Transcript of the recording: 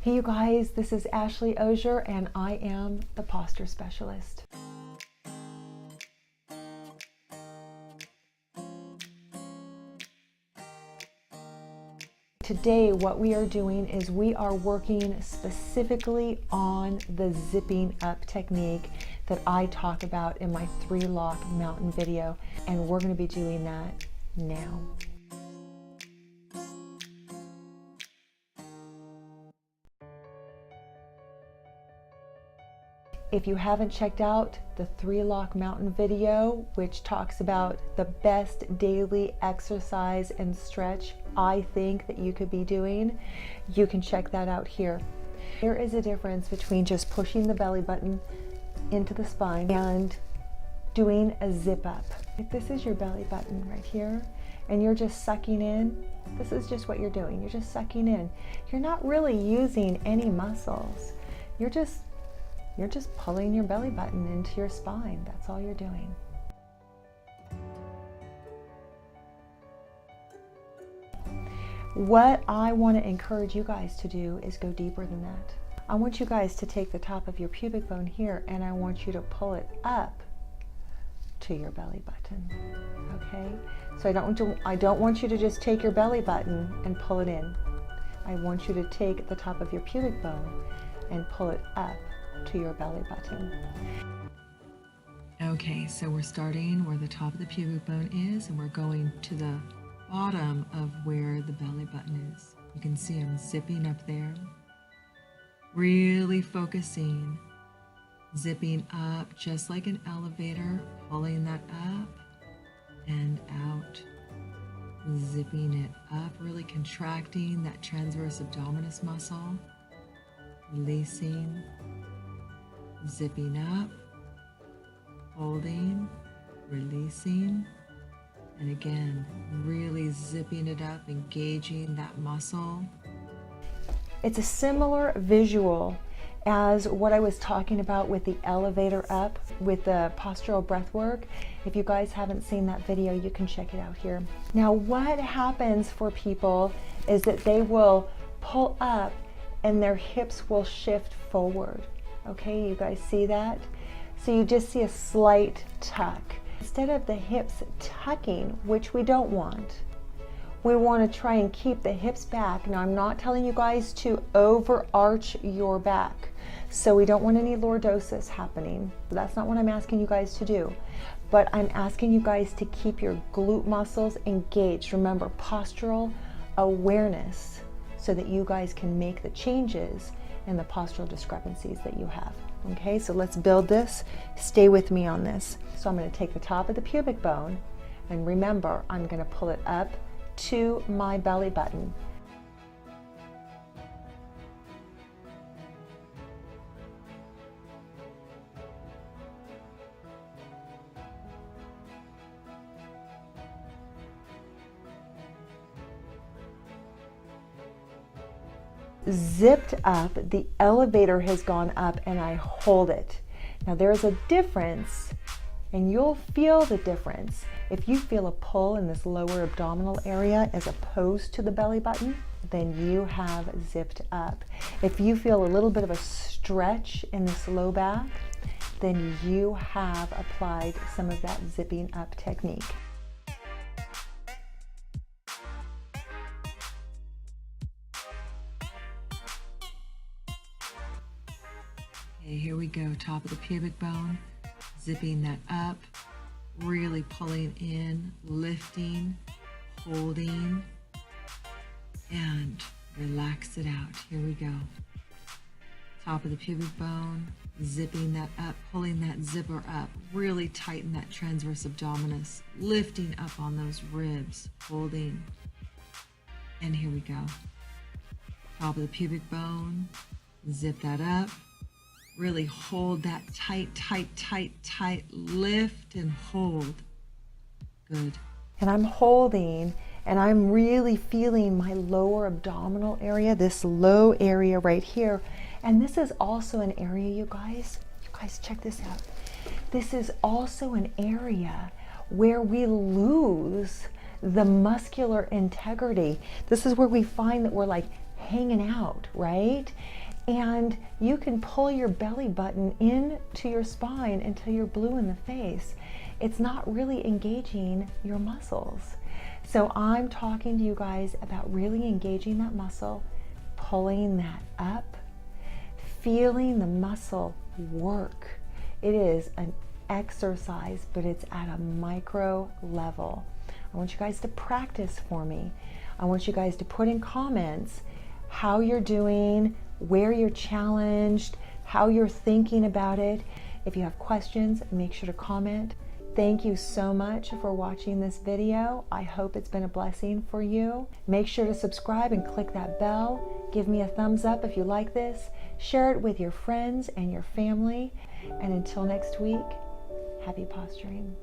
Hey you guys, this is Ashley Osier and I am the posture specialist. Today what we are doing is we are working specifically on the zipping up technique that I talk about in my 3-lock mountain video, and we're going to be doing that now. If you haven't checked out the 3-lock mountain video, which talks about the best daily exercise and stretch I think that you could be doing, you can check that out here. There is a difference between just pushing the belly button into the spine and doing a zip up. If this is your belly button right here and you're just sucking in, this is just what you're doing. You're just sucking in. You're not really using any muscles. You're just pulling your belly button into your spine. That's all you're doing. What I want to encourage you guys to do is go deeper than that. I want you guys to take the top of your pubic bone here and I want you to pull it up to your belly button. Okay? So I don't want you to just take your belly button and pull it in. I want you to take the top of your pubic bone and pull it up to your belly button. Okay, so we're starting where the top of the pubic bone is and we're going to the bottom of where the belly button is. You can see I'm zipping up there, really focusing, zipping up just like an elevator, pulling that up and out, zipping it up, really contracting that transverse abdominis muscle, releasing, zipping up, holding, releasing, and again, really zipping it up, engaging that muscle. It's a similar visual as what I was talking about with the elevator up with the postural breath work. If you guys haven't seen that video, you can check it out here. Now, what happens for people is that they will pull up and their hips will shift forward. Okay, you guys see that? So you just see a slight tuck. Instead of the hips tucking, which we don't want, we want to try and keep the hips back. Now, I'm not telling you guys to overarch your back. So we don't want any lordosis happening. That's not what I'm asking you guys to do. But I'm asking you guys to keep your glute muscles engaged. Remember, postural awareness so that you guys can make the changes and the postural discrepancies that you have. Okay, so let's build this. Stay with me on this. So I'm going to take the top of the pubic bone, and remember, I'm going to pull it up to my belly button. Zipped up, the elevator has gone up and I hold it. Now there's a difference, and you'll feel the difference if you feel a pull in this lower abdominal area as opposed to the belly button, then you have zipped up. If you feel a little bit of a stretch in this low back, then you have applied some of that zipping up technique. Okay, here we go, top of the pubic bone, zipping that up, really pulling in, lifting, holding, and relax it out. Here we go. Top of the pubic bone, zipping that up, pulling that zipper up, really tighten that transverse abdominis, lifting up on those ribs, holding, and here we go. Top of the pubic bone, zip that up, really hold that tight, tight, tight, tight, lift and hold. Good. And I'm holding, and I'm really feeling my lower abdominal area, this low area right here. And this is also an area, you guys check this out. This is also an area where we lose the muscular integrity. This is where we find that we're like hanging out, right? And you can pull your belly button into your spine until you're blue in the face. It's not really engaging your muscles. So I'm talking to you guys about really engaging that muscle, pulling that up, feeling the muscle work. It is an exercise, but it's at a micro level. I want you guys to practice for me. I want you guys to put in comments how you're doing, where you're challenged, how you're thinking about it. If you have questions, make sure to comment. Thank you so much for watching this video. I hope it's been a blessing for you. Make sure to subscribe and click that bell. Give me a thumbs up if you like this. Share it with your friends and your family. And until next week, happy posturing.